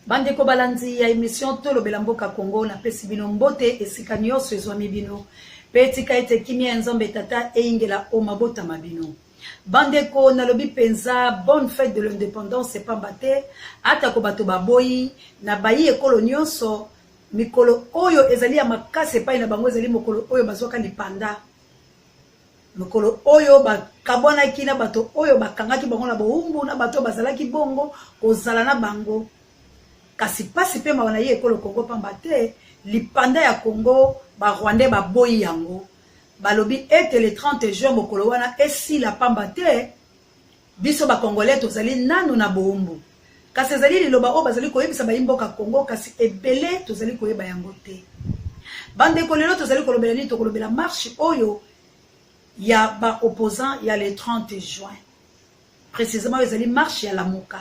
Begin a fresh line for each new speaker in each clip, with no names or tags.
Bande ko balanzi ya émission Tolo Belamboka Congo na pesi bino mbote esika nyonso ezwami bino. Petika ete kimia nzambe tata eingela o mabota mabino. Bande ko nalobi penza bonne fête de l'indépendance c'est pas baté ata ko bato baboyi na bayi ekolo nyonso mikolo oyo ezali ya makase pa na bango ezali mokolo oyo bazwaka lipanda. Mokolo oyo bakabwana kina bato oyo bakangaki bango na boumbu na bato bazalaki bongo kozala na bango. Kasi pasi pe mawana ye ekolo Congo pambate lipanda ya Congo ba Rwandais ba boyi yango balobi ete le 30 juin mokolo wana esi la pambate biso ba Congolais tozali nanu na boumbu kasi ezali liloba o bazali koyebisa ba imboka Congo kasi ebele tozali koyeba yango te bande ko lelo tozali kolobela ni to kolobela marche oyo ya ba opposant ya le 30 juin précisément ezali marche ya Lamuka.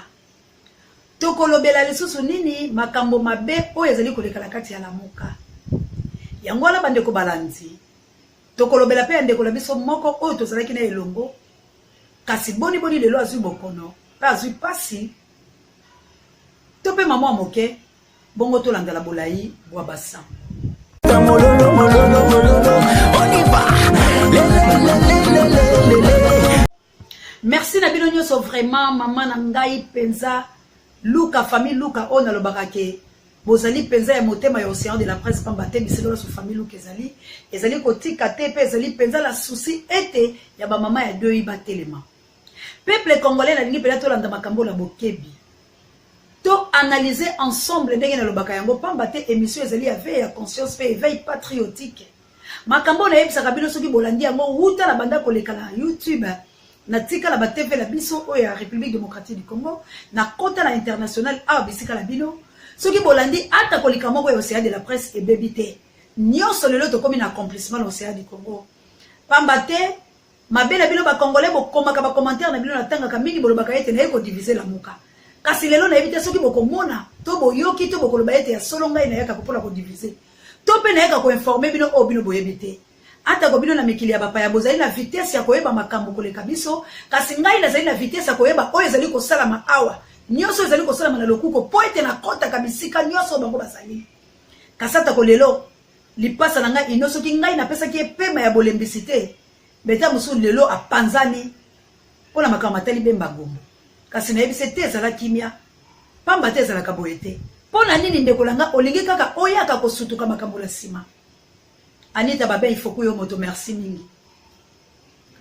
Tokolobela lisusu nini makambo mabe oyo ezali kolekala kati ya Lamuka. Yango wana bandeko balanzi. Tokolobela pe ndeko la biso moko oyo tozalaki na elongo. Kasi boni lelo azui bokono, pa azui pasi. Tope mama moke bongo tolanda la bolai bwa basa. Merci na bino nyonso vraiment maman na ngai penza. Luka famille Luka on a le barake bozali penza ya motema ya océan de la presse pambate biselo su famille Luka ezali kotika te pe ezali penza la souci ete ya ba mama ya deux batelema peuple congolais na lingi pela to landa makambo la bokebi to analyser ensemble ndenge na lobaka yango pambate émission ezali avec ya conscience pe éveil patriotique makambo na yebisa kabino soki bolandi yango wuta na banda koleka na YouTube na tika la TV la biso o ya République démocratique du Congo na kota na international a bisika la bino soki bolandi ata kolika moko ya océan de la presse et bébité nyonso lelo to komi na accomplissement na océan du Congo pambate mabela bino ba congolais bokomaka ba commentaire na bino na tanga ka mingi bolobaka ete na eko diviser la muka kasi lelo na ebite soki bokomona to boyoki to bokoloba ete ya solonga ina yaka kopola ko diviser to pe na yaka ko informer bino o bino boyebite ata ko bino na mikili ya bapa ya bozali na vitesse ya koyeba makambo koleka biso kasi ngai nazali na vitesse ya koyeba oyo ezali kosalama awa nyonso ezali kosalama na lokuko po ete na kota kabisika nyonso bango bazali kasata ko lelo lipasa na ngai inoso ki ngai napesaki epema ya bolembisite beta musu lelo apanzani pona makambo matali bemba gombo kasi na yebise te ezala kimia pamba te ezala kaboyete pona nini ndeko langa olingi kaka oyaka kosutuka makambo la sima. Anita Babé, il faut que vous merci mingi.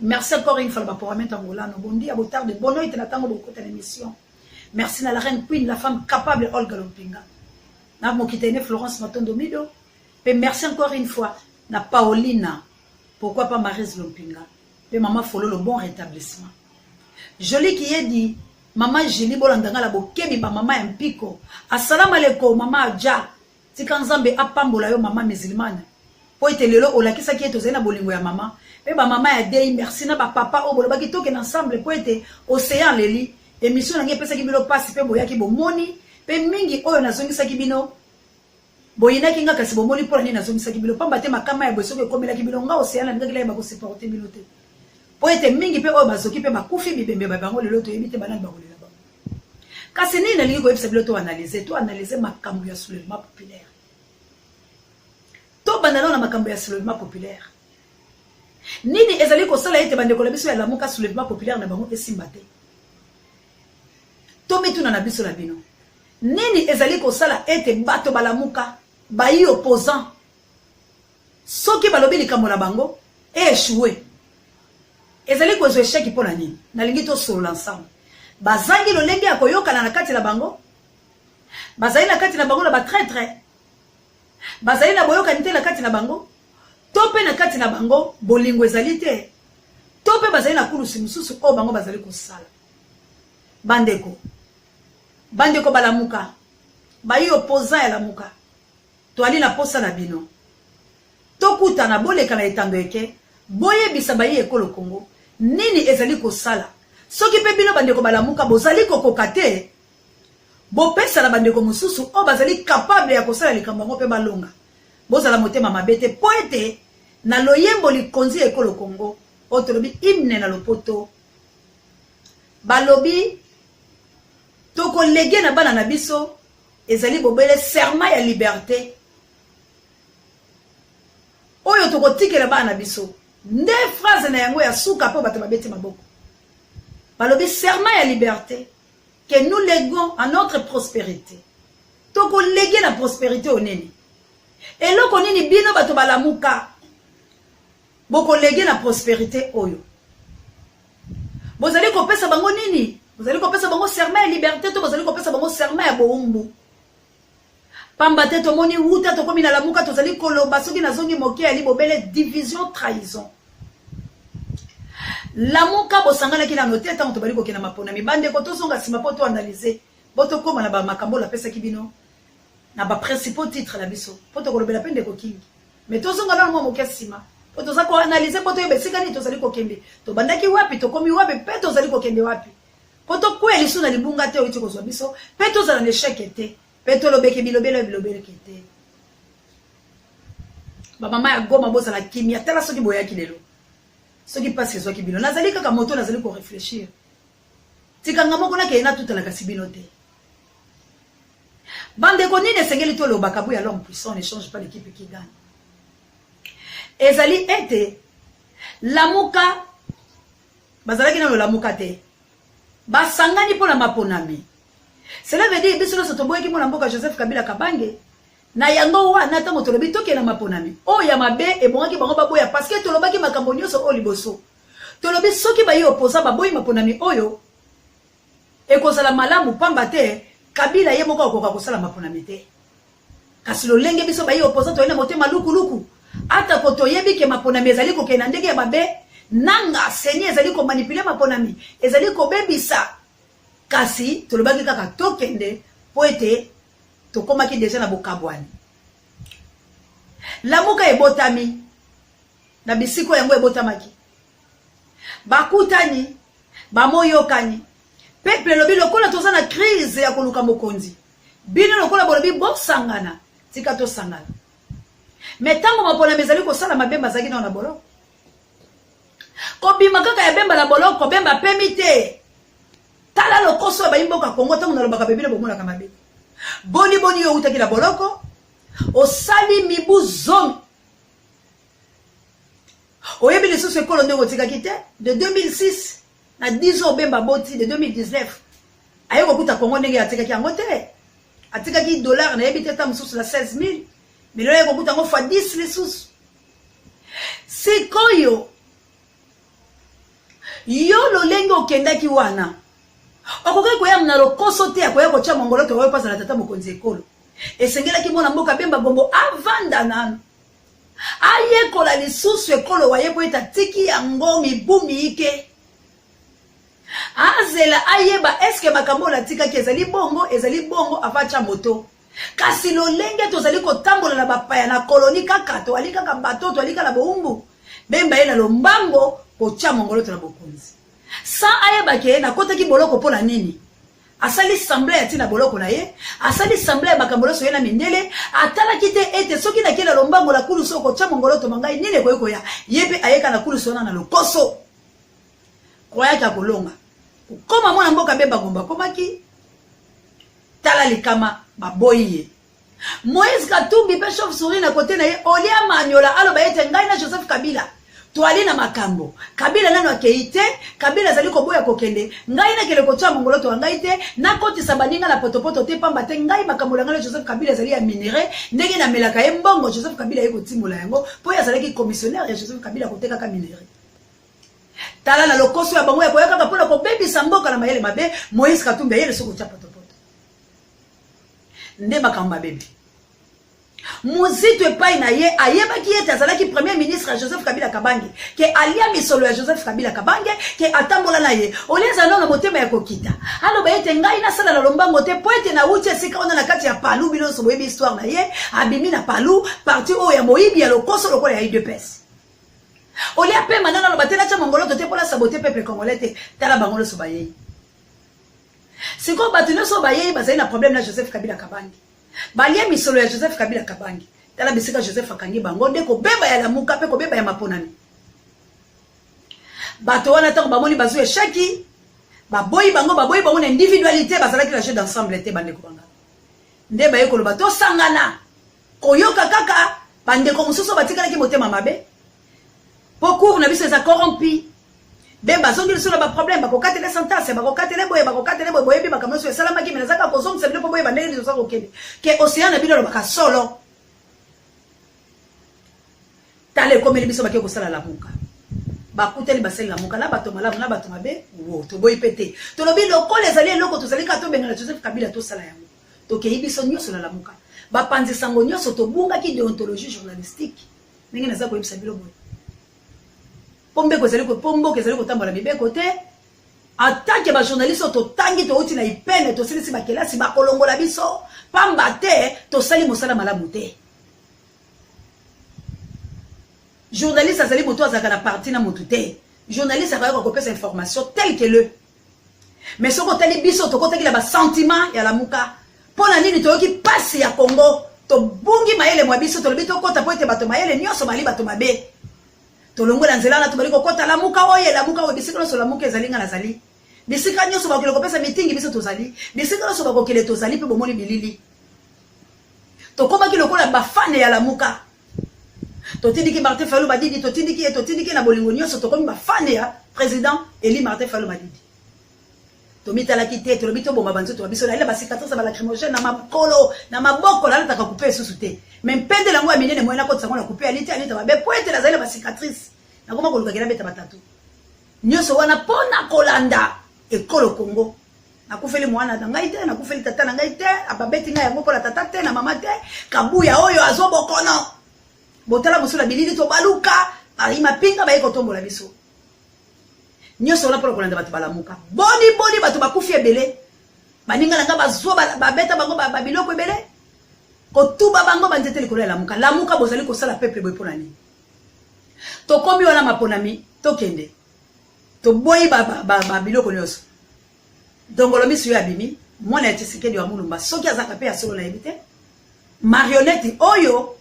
Merci encore une fois pour remettre en Angola. Bon dia, bon tard de bonheur et la tango beaucoup de l'émission. Merci à la reine Queen, la femme capable Olga Lompinga. Na mo kitene Florence Matondomido. Et merci encore une fois na Paolina. Pourquoi pas Marise Lompinga. Et maman Folo le bon rétablissement. Joli qui est dit maman Julie Bolandanga la bokebi ba maman Mpiko. Assalamu alaikum maman Adja. Tikanzambe apambola yo maman musulmane. Po ete lelo olakisa ki eto zena bolingo ya mama pe ba mama ya dei merci na ba papa o boloba ki toke ensemble po ete océan leli émission nange pesa ki bino passe pe boyaki bomoni pe mingi oyo nazongisa ki bino boyina ki nga kasi bomoni po nani nazongisa ki bino pamba te makama ya boso ke komela ki bino nga océan nga kila ba ko supporter bino te po ete mingi pe oyo bazoki pe bakufi bibembe ba bango lelo to yebite banani ba kolela ba kasi nini nalingi ko yebisa bilo to analyser makambo ya soulèvement populaire. To bandalo na makambo ya soulèvement populaire. Nini ezali ko sala ete bandeko la biso ya Lamuka soulèvement populaire na bango esimba te. To mituna na biso la bino. Nini ezali ko sala ete bato balamuka bayi opposant. Soki balobi likambo na bango échoué. Ezali ko échec pona nini? Na lingi to solo ensemble. Bazangi lolenge ya koyokana na kati la bango. Bazali na kati na bango na ba traître. Bazali na boyoka nite na kati na bango tope na kati na bango bolingo ezali te tope bazali na kulusi mususu o bango bazali kosala bandeko balamuka bayi opposant ya Lamuka to ali na posa na bino tokuta na boleka na etando eke boyebisa bayi ekolo Congo nini ezali kosala soki pe bino bandeko balamuka bozali kokoka te bopesa na bandeko mususu o bazali capable ya kosala likambo ngo pe balonga bozala motema mabete po ete na loyembo likonzi ekolo Congo otolobi hymne na lopoto balobi toko lege na bana na biso ezali bobele serment ya liberté oyo tokotikela bana biso nde phrase na yango ya suka po bato babeti maboko balobi serment ya liberté que nous léguons à notre prospérité toko léguer la prospérité au nini eloko nini bino bato balamuka boko léguer la prospérité oyo bozali kopesa bango nini bozali kopesa bango serment ya liberté to bozali kopesa bango serment ya boumbu pamba te tomoni wuta tokomi na lamuka tozali koloba soki nazongi moke ya libobele division trahison lamuka bosanganaki na note tango tobali kokena mapona mibande ko tozonga sima po to analyser boto koma na ba makambo la pesa kibino na ba principaux titres la biso po to kolobela pende ko kingi mais tozonga na mo moke sima po to za ko analyser po to yebesika ni tozali kokende to bandaki wapi to komi wapi pe tozali kokende wapi po to kweli suna libunga te oiti kozwa biso pe tozala na échec te pe to lobeke bilobele kete ba mama ya goma boza la kimia tala soki boyaki lelo soki passe soki bino nazali kaka moto nazali ko réfléchir tikanga moko na kena tutala kasi bino te bande ko nini sengeli to lobaka bu ya l'homme puissant ne change pas l'équipe qui gagne ezali ete lamuka bazalaki na lamuka te basangani po na maponami cela veut dire biso so toboyeki mona mboka Joseph Kabila Kabange na yango wana tango tolobi tokena maponami o ya mabe ebongaki bango baboya parce que tolobaki makambo nyonso o liboso tolobi soki bayi opposa baboyi maponami oyo ekozala malamu pamba te Kabila ye moko akoka kosala maponami te kasi lolenge biso bayi opposa toyena motema luku ata ko toyebi ke maponami ezali kokena ndenge ya mabe nanga senye ezali ko manipuler maponami ezali ko bebisa kasi tolobaki kaka tokende po ete tokomaki deja na bokabwani lamuka ebotami na bisiko yango ebotamaki bakutani bamoyokani peuple lobi lokola toza na crise ya koluka mokonzi bino lokola bolobi bosangana tika tosangana mais tango mapona mezali kosala mabemba zaki na boloko kobima kaka ya bemba la boloko bemba pemi te tala lokoso ya bayimboka Kongo tango na lobaka bebile bomona kama bebe boni yo utaki la boloko osali mibu zomi oyebi lisusu ekolo ndenge otikaki te de 2006 na 10 ans bemba boti de 2019 aye kokuta Kongo ndenge atikaki yango te atikaki dollar na yebi te ta mosusu na 16000 mais lelo aye kokuta yango fois 10 lisusu sikoyo yo lolenge okendaki wana okoki koya na lokoso te akoya kotia mongolo to oyo pasa na tata mokonzi ekolo esengelaki mona mboka bemba bombo avanda nanu ayekola lisusu ekolo waye po eta tiki yango mibumi ike azela ayeba eske makambo la tikaki ezali bongo avacha moto kasi lolenge tozali kotambola na bapaya na koloni kaka to ali kaka bato to ali kala boumbu bemba ye na lombango kotia mongolo to na bokonzi sa ayeba ke na kotaki boloko pona nini asali semblé ya tina boloko na ye asali semblé ya makambo so ye na mindele atala kite ete soki na kela lombango la kulu soko tia mongolo to mangai nini koyeko ya yepe ayeka na kulu sona na lokoso koyaka kolonga koma mwana mboka bemba gomba komaki tala likama baboye Moïse Katumbi pe chauve-souris na kote na ye olia manyola alo bayete ngai na Joseph Kabila toali na makambo Kabila nano akeite Kabila zali koboya kokende ngai na kele kotia mongolo to ngai te na koti sabaninga na potopoto te pamba te ngai makambo ngalo Joseph Kabila zali ya minere ndenge na melaka ye mbongo Joseph Kabila ye kotimbola yango po ya zali ki commissionnaire ya Joseph Kabila koteka ka minere tala na lokoso ya bango ya koyaka ka pona ko bebisa mboka na mayele mabe Moïse Katumbi yele soko tia potopoto nde makamba bebe Muzito epai na ye ayeba ki ete azalaki premier ministre ya Joseph Kabila Kabange ke alia misolo ya Joseph Kabila Kabange ke atambola na ye oleza na motema ya kokita alo bayete ngai na sala na lombango te po ete na uti esika ona na kati ya palu bino so boyebi histoire na ye abimi na palu parti o ya moyibi ya lokoso lokola ya UDPS olia pe manana lo batela cha mongolo te pour la saboter peuple congolais te tala bangolo so baye siko batino so baye bazali na problème na Joseph Kabila Kabange balia misolo ya Joseph Kabila Kabange tala bisika Joseph akangi bango ndeko beba ya lamuka pe ko beba ya maponani bato wana tango bamoni bazu eshaki baboyi bango na individualité bazalaki la jeu d'ensemble te bandeko banga nde baye koloba to sangana koyoka kaka bandeko mosusu batikalaki motema mabe po cour na biso eza corrompi be bazongi lisusu ba problème bakokatela sentence bakokatela boye boyebi makambo nyonso esalamaki me nazaka kozongisa bino mpo boyeba ndenge lizoza kokende ke océan na bino lobaka solo tala ekomeli biso bake kosala lamuka bakuteli basali lamuka na bato malamu na bato mabe wo toboyi pe te tolobi lokola ezali eloko tozali kaka tobengana Joseph Kabila tosala yango tokei biso nyonso na lamuka bapanzi sango nyonso tobungaki déontologie journalistique ndenge naza koyebisa bino boye pombe ezali kotambola mibeko te atake bajournaliste totangi touti na ipene tosilisi bakelasi bakolongola biso pamba te tosali mosala malamu te journaliste azali moto azalaka na parti na motu te journaliste akoyaka kopesa information tel que le mais soko otali biso tokotakila basentiment ya lamuka mpo na nini toyoki pasi ya Congo tobungi mayele mwa biso tolobi tokota po ete bato mayele nyonso bali bato mabe tolongola nzela wana tobali kokota lamuka oyo bisika nyonso lamuka ezali nga nazali bisika nyonso bakokele kopesa mitingi biso tozali bisika nyonso bakokele tozali mpe bomoni bilili tokomaki lokola bafane ya lamuka totindiki Martin Fayulu Madidi totindiki na bolingo nyonso tokomi bafane ya président Eli Martin Fayulu Madidi tomitalaki te tolobi toboma banzoto ba biso na ile basikatrice ba lacrymogène na makolo na maboko la nataka couper susu te mais mpende lango ya minene moyena ko tsango na couper alita babe poete la zale basikatrice na koma koluka kila beta batatu nyoso wana pona kolanda ekolo Congo na kufeli mwana na ngai te na kufeli tata na ngai te ababeti ngai yango pola tata te na mama te kabuya oyo azobokono botala musula bilili to baluka ari mapinga baye kotombola biso nyoso wana pola kolanda batu balamuka boni batu bakufi ebele baninga nanga bazwa babeta bango babiloko ebele kotuba bango banzete likolo ya lamuka bozali kosala peuple boye pona nini tokomi wana maponami tokende toboyi babiloko nyonso dongolo misu yo abimi mwana ya Tshisekedi wa Mulumba soki azaka pe ya solo na yebite marionnette oyo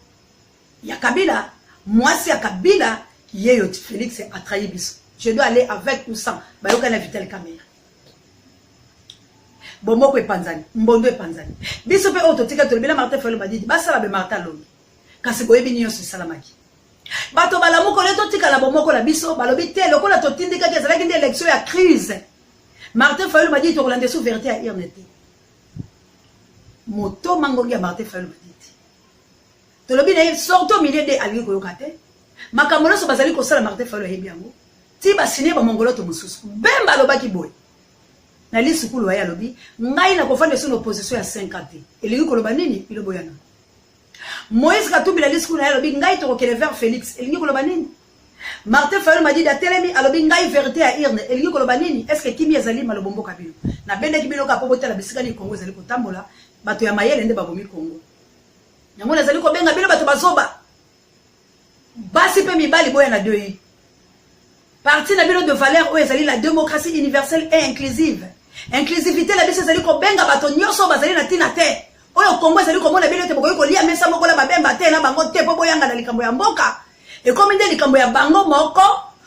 ya Kabila mwasi ya Kabila yeyo Félix a trahi biso. Je dois aller avec ou sans bayoka na Vital Kamerhe bomoko epanzani mbondo epanzani biso pe ototika tolobela Martin Fayulu Madidi basala be Martin Longi kasi boyebi nyonso salamaki bato balamuko le totika la bomoko la biso balobi te lokola totindika ke ezalaki nde élection ya crise Martin Fayulu Madidi tokolande sous vérité à irnete moto mangongi ya Martin Fayulu Madidi tolobi na sorto milieu de alingi koyoka te makambo nyonso bazali kosala Martin Fayulu ayebi yango ti basine ba mongoloto mosusu bemba lobaki boy na lisukulu ya lobi ngai na kofanda sur opposition ya 50 elingi koloba nini ilobo yana Moïse Katumbi la lisukulu ya lobi ngai to kokele vers Félix elingi koloba nini Martin Fayulu Madidi atelemi alobi ngai vérité à irne elingi koloba nini est-ce que kimi ezali malobombo kabilo na bende kibilo ka pobo tala bisika ni Congo ezali kotambola bato ya mayele nde babomi Congo yango ezali ko benga bilo bato bazoba basi pe mibali boya na deux parti na bino de valeur où ezali la démocratie universelle et inclusive inclusivité la biso ezali ko benga bato nyonso bazali na tina te oyo Congo ezali ko mona bino te bokoyi ko lia mesa moko la babemba te na bango te po boyanga na likambo ya mboka e komi nde likambo ya bango moko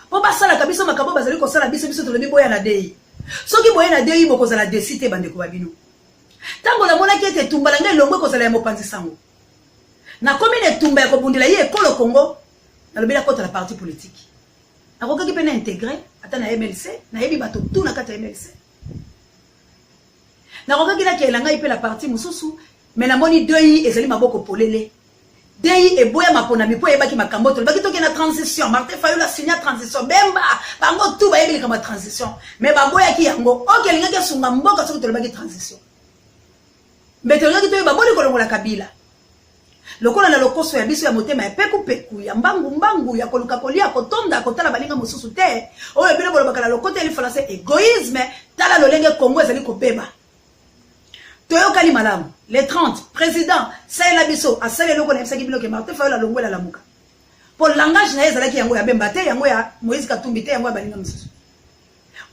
po basala kabiso makambo bazali ko sala biso tolobi boya na dei soki boya na dei boko zala desite bandeko babino tango la mona ki ete tumbala ngai longwe ko zala ya mopanzi sango na komi ne tumba ya kobundila ye ekolo Congo na lobela kota la parti politique akokaki pe na intégré ata na MLC na yebi bato tout na kata MLC na kokaki na kiela ngai pe la parti mususu mais na moni dei ezali maboko polele dei eboya maponami po yebaki makambo to baki toke na transition Martin Fayulu a signé transition bemba bango tout ba yebi kama transition mais baboya ki yango okelinga ke sunga mboka soki to baki transition mais to ngaki to ba boni kolongola Kabila lokola na lokoso ya biso ya motema ya peku ya mbangu ya koluka kolia kotonda kotala balinga mosusu te oyo bino bolobaka na lokoto eli français égoïsme tala lolenge Congo ezali kopeba toyokani malamu le 30 président saela biso asale loko na bisaki bino ke Martin Fayulu alongwela lamuka pour langage na ezalaki yango ya bemba te yango ya Moïse Katumbi te yango ya balinga mosusu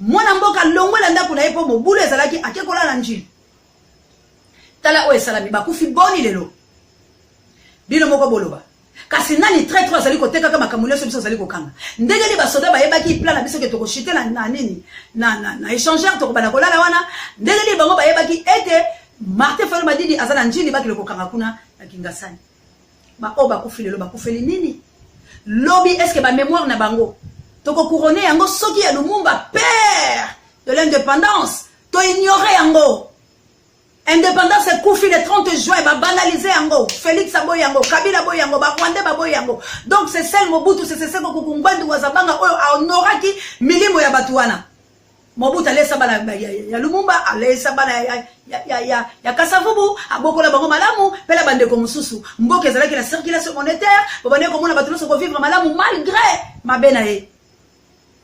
mwana mboka longwela ndako na ye po mobulu ezalaki akekola na njili tala oyo esalami bakufi boni lelo bino moko boloba kasi nani très trop azali koteka kama makambo nyonso biso azali kokanga ndenge ni basoda bayebaki plan na biso ke tokoshite na nini na échangeur tokobana kolala wana ndenge ni bango bayebaki ete Martin Fayulu Madidi azana njili baki le kokanga kuna na Kingasani. Ba o ba kufili lo ba kufili nini? Lobby est-ce que ba mémoire na bango? Toko couronner yango soki ya Lumumba père de l'indépendance. To ignorer yango. Indépendance est koufi le 30 juin ba banaliser yango. Félix Aboy yango, Kabila Boy yango, ba Rwanda ba Boy yango. Donc c'est celle Mobutu c'est celle ko kumbandi wazabanga oyo honoraki milimo ya batuana. Mobutu alesa bana ya Lumumba alesa bana ya Kasavubu abokola bango malamu pela bande ko mususu mboke ezalaki la circulation monétaire bobane ko mona batuno ko vivre malamu malgré mabena ye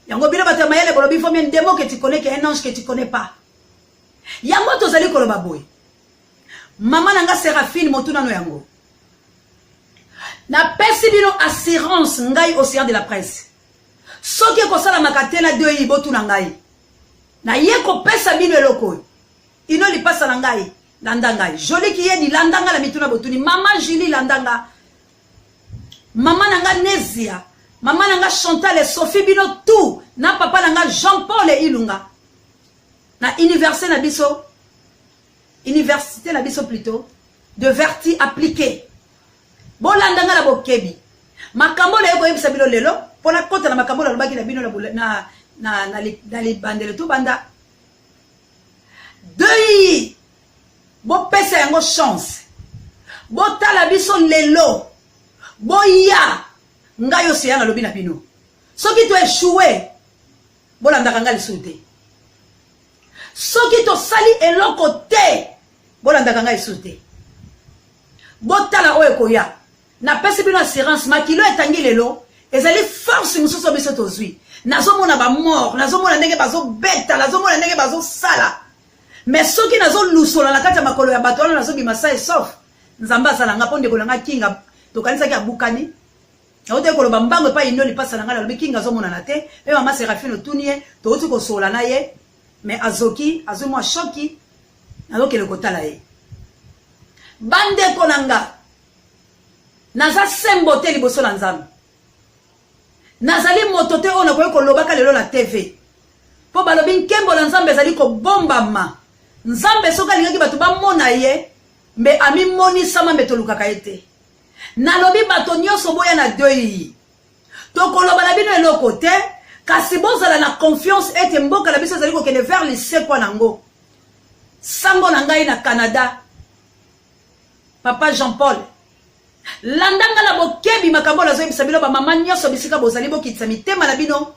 yango bino bato mayele bolobi faut bien démo que tu connais qu'un ange que tu connais pas yango tozali koloba boy mama nanga Séraphine motuna no yango na pesi bino assurance ngai océan de la presse soki ko sala makatela de yibotu na ngai na yeko pesa bino eloko ino li pasa na ngai landanga joli ki yedi landanga la mituna botuni mama Julie landanga mama nanga Nezia mama nanga Chantal et Sophie bino tout na papa nanga Jean-Paul et Ilunga na université na biso plutôt de verti appliqué bon landanga la bokebi makambo le yeko yebisa bino lelo pona kota na makambo la lobaki na bino na les bandele tout banda deuil bo pesa yango chance bo tala biso lelo bo ya ngayo se yana lobi na bino soki to échoué bo landa kanga lisute soki to sali eloko te bo landa kanga lisute bo tala oyo koya na pesa bino assurance makilo etangi lelo ezali force mususu biso tozwi nazomona ba mort nazomona ndenge bazo beta nazomona ndenge bazo sala mais soki nazo lusola na kati ya makolo ya bato wana nazo bimasa sauf nzamba sala nga ponde kolanga kinga to kanisa ki abukani ote koloba mbango pa ino lipasa na ngala lobi kinga zomona na te pe mama Séraphine otunie to uti ko sola na ye mais azoki azomwa shoki nazoki le kotala ye bande konanga naza sembo te liboso na nzambe nazali motote ona koyo kolobaka lelo la TV po balobi nkembo la nzambe ezali ko bombama nzambe soka lingaki bato bamona ye mbe ami moni sama mbe tolukaka ete nalobi bato nyonso boya na deuil to koloba na bino eloko te kasi bozala na confiance ete mboka na biso ezali kokende vers lisekwa nango sango na ngai na Canada papa Jean-Paul landanga la bokebi makambo la zoyebisa bino ba mama nyonso bisika bozali bokitisa mitema na bino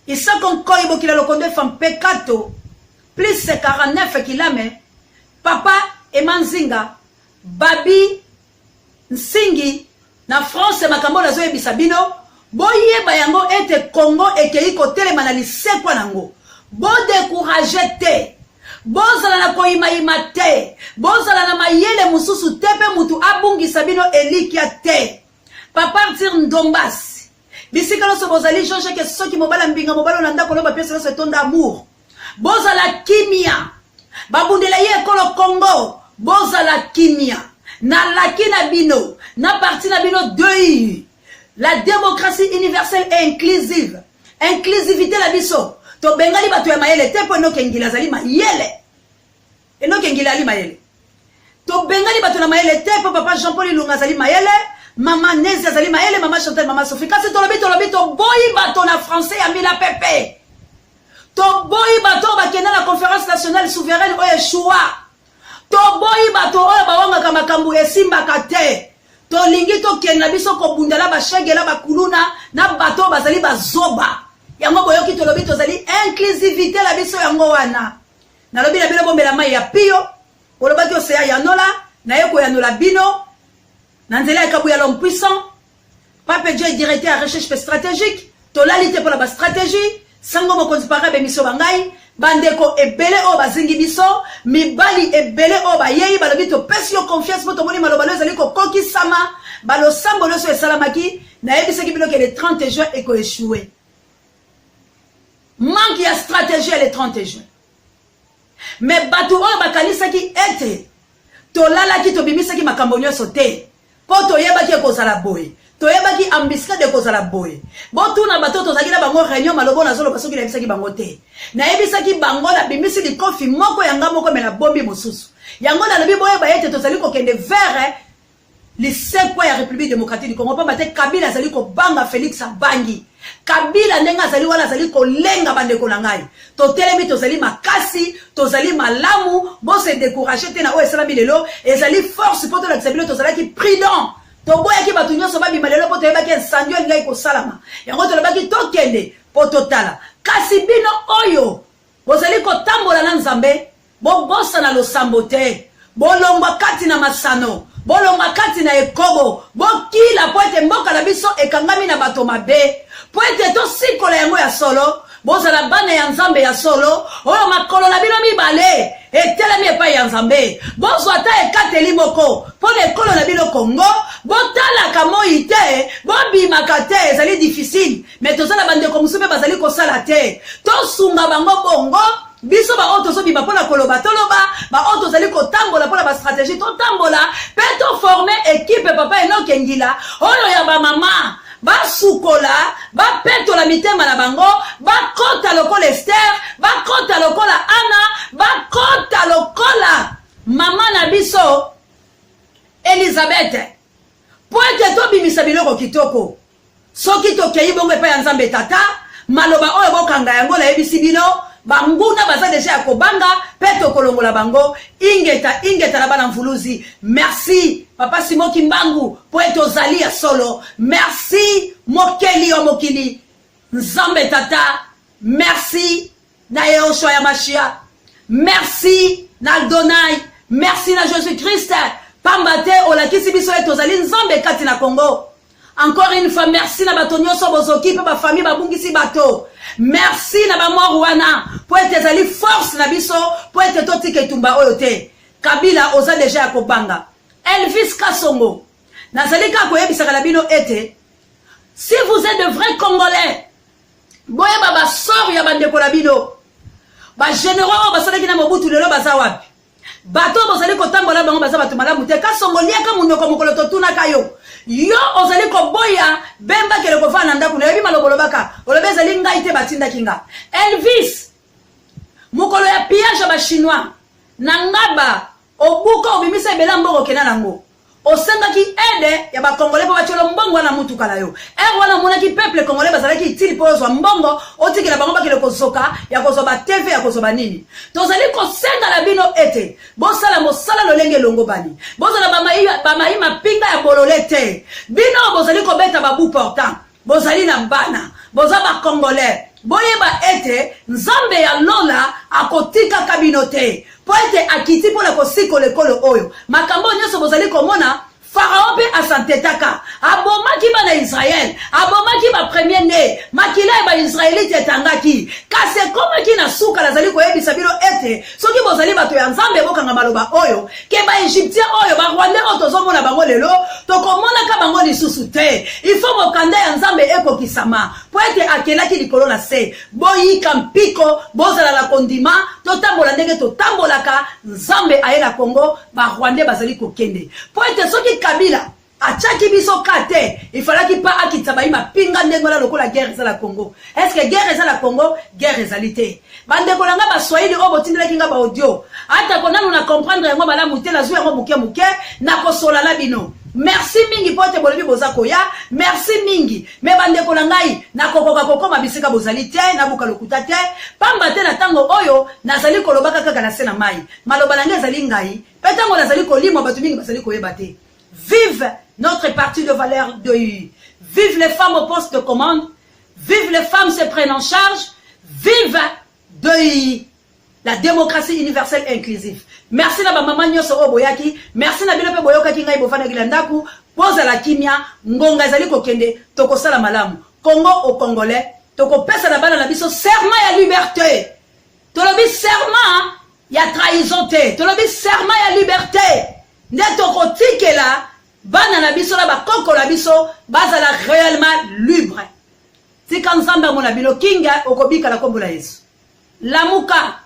isako nkoi bokila lokondo femme pekato plus 49 kilame papa Emanzinga babi nsingi na France makambo la zoyebisa bino boyeba yango ete Congo ekei kotelema na lisekwa nango bo décourager te bozala na koyimayima te bozala na mayele mususu te pe mutu abungisa bino elikia te pa partir ndombasi bisika loso bozali Jean que soki mobala mbinga mobala na ndako loba pièce loso etonda amour bozala kimia babundela ye ekolo Congo bozala kimia na laki na bino na parti na bino deuil la démocratie universelle et inclusive inclusivité la biso to bengali bato ya mayele te po enoke ngila zali mayele enoke ngila ali mayele to bengali bato na mayele te po papa Jean-Paul Ilunga zali mayele mama Nezia zali mayele mama Chantal mama Sophie kasi to lobi to boyi bato na français ya mila pepe to boyi bato bakenda na conférence nationale souveraine oyo choix to boyi bato oyo bawangaka makambo esimbaka te to lingi to kenda biso ko bundala ba shegela ba kuluna na bato bazali bazoba yango boyoki to lobi to zali inclusivité la biso yango wana na lobi na bino bombela mai ya pio olobaki osea yanola na yeko yanola bino na nzela ya kabu ya l'homme puissant Pape Dieu directeur à recherche stratégique to lalité pour la stratégie sango mokonzi para be miso bangai bandeko ebele o bazingi biso mibali ebele o bayeyi balobi to pesi yo confiance moto moni malobalo ezali ko kokisama balo sambo loso esalamaki na yebisaki bino ke le 30 juin eko échoué manque ya stratégie le 30 juin mais bato oyo bakanisaki ete tolalaki tobimisaki makambo nyonso te po toyebaki ekozala boye toyebaki ambisika de kozala boye botuna bato tozalaki na bango réunion malobo nazoloba soki nayebisaki bango te nayebisaki bango na bimisi likofi moko yanga moko me na bombi mosusu yango na lobi boye ba yete tozali ko kende vers les 5 points ya République démocratique du Congo pa bate Kabila zali ko banga Félix Abangi Kabila ndenga zali wana zali ko lenga bandeko na ngai to telemi tozali makasi tozali malamu bo se décourager te na o esala bilelo ezali force poto la tsabilo tozala ki prudent to boya ki batu nyonso ba bimalelo poto yeba ki sandio ngai ko salama yango to lobaki to kende poto tala kasi bino oyo bozali ko tambola na Nzambe bo bosa na losambo te bolongwa kati na masano bolongwa kati na ekobo bokila po ete mboka na biso ekangami na bato mabe po ete tosikola yango ya solo bozala bana ya Nzambe ya solo oyo makolo na bino mibale etelemi epai ya Nzambe bozwa ata ekateli moko mpo na ekolo na bino Kongo botalaka moi te bobimaka te ezali difficile me tozala bandeko mosusu mpe bazali kosala te tosunga bango bongo biso ba oto so bima pona koloba toloba ba oto zali ko tambola pona ba stratégie to tambola pe to former équipe papa Enoch Ngila oyo ya ba mama ba sukola ba peto la mitema na bango ba kota lokola Esther ba kota lokola Anna ba kota lokola mama na biso Elizabeth po ete to bimisa biloko kitoko soki to kei bongo epai ya Nzambe tata maloba oyo bokanga yango la yebisi bino banguna baza deja ya kobanga peto kolongola bango ingeta na bana mfuluzi merci papa Simon Kimbangu po eto zali ya solo merci mokeli o mokili Nzambe tata merci na Yehoshua ya Mashia merci na Adonai merci na Jésus Christ pambate olakisi biso eto zali Nzambe kati na Congo. Encore une fois, merci na bato nyonso bozoki pe ba famille babungisi bato. Merci na ba mort wana po ete zali force na biso po ete totike tumba oyo te. Kabila oza deja ya kobanga. Elvis Kasongo nazali ka koyebisaka na bino ete si vous êtes de vrais Congolais boye baba sor ya bandeko na bino ba généraux basalaki na Mobutu lelo baza wapi bato bozali kotambola bango baza bato malamu te Kasongo liaka munoko mokolo totuna kayo yo ozali koboya bemba kele kofana ndaku na yebi malobolo baka olobe zali ngai te batinda kinga Elvis mokolo ya pillage ba chinois na ngaba obuka obimisa ebela mbongo kena nango osengaki aide ya ba congolais po bacholo mbongo na mutu kala yo wana mona ki peuple congolais bazalaki itili po zo mbongo otikela bango bakele kozoka ya kozoba TV ya kozoba nini tozali kosenga na bino ete bosala mosala lolenge longo bani bozala bamai mapinga ya bololete bino bozali kobeta babu portant bozali na bana boza ba congolais boyeba ete Nzambe ya lola akotika kabinote po ete akiti po na kosiko lekolo oyo makambo nyonso bozali komona Pharaon pe asantetaka abomaki bana Israël abomaki ba premier né makila ba Israélite etangaki kasi komaki na suka lazali koyebisa bino ete soki bozali bato ya Nzambe bokanga maloba oyo ke ba Égyptien oyo ba Rwandais oyo tozomona bango lelo tokomona ka bango lisusu te il faut mokanda ya Nzambe ekokisama po ete akelaki likolo na se boyika mpiko bozala la kondima totambola ndenge totambolaka Nzambe aye na Congo ba Rwandais bazali kokende po ete soki Kabila achaki biso kate il fallait qu'il pas akitsabai mapinga ndengola lokola guerre za la Congo est-ce que guerre za la Congo guerre ezalité bande kolanga ba Swahili obo tindela kinga ba audio ata konanu na comprendre ngo bala mutela zu ngo muke na kosola la bino merci mingi pote bolobi boza koya merci mingi me bande kolangai na kokoka kokoma bisika bozalité na buka lokuta te pamba te na tango oyo nazali kolobaka kaka na sena mai maloba nanga ezali ngai petango nazali kolimo batu mingi bazali koyeba te. Vive notre parti de valeur de U. Vive les femmes au poste de commande. Vive les femmes se prennent en charge. Vive de U. La démocratie universelle et inclusive. Merci na maman nyoso oboyaki. Merci na bilope boyoka ki ngai bofana gilandaku. Poza la kimia. Ngonga zali kokende. Toko sala malamu. Congo au Congolais. Toko pesa na bana na biso. Serment ya liberté. Tolobi serment ya trahison te. Tolobi serment ya liberté. Neto kotikela bana na biso la bakoko la biso bazala réellement libre. Tika Nzambe mona bilo kinga okobika la kombo la Yesu. Lamuka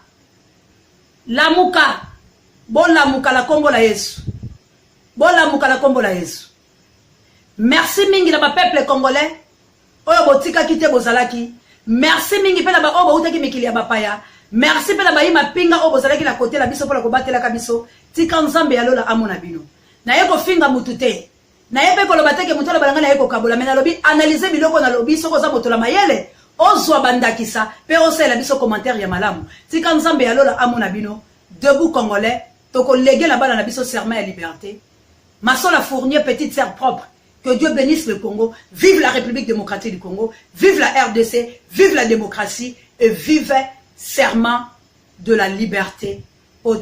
bon lamuka la kombo la Yesu. Bon lamuka la kombo la Yesu. Merci mingi na ba peuple congolais oyo botika kite bozalaki. Merci mingi pe na ba obo utaki mikili ya bapaya. merci pe na bayi mapinga o bozalaki la côté la biso pour la kobatela ka biso tika nzambe ya lola amona bino na ye ko finga mutu te na ye pe ko loba te ke mutu la balanga na ye ko kabola mena lobi analyser biloko na lobi soko za moto la mayele ozwa bandakisa pe osela biso commentaire ya malamu tika nzambe ya lola amona bino debout congolais toko léguer la balle na biso serment ya liberté Massola Fournier petite sœur propre. Que Dieu bénisse le Congo. Vive la République démocratique du Congo. Vive la RDC. Vive la démocratie. Et vive serment de la liberté. Bye.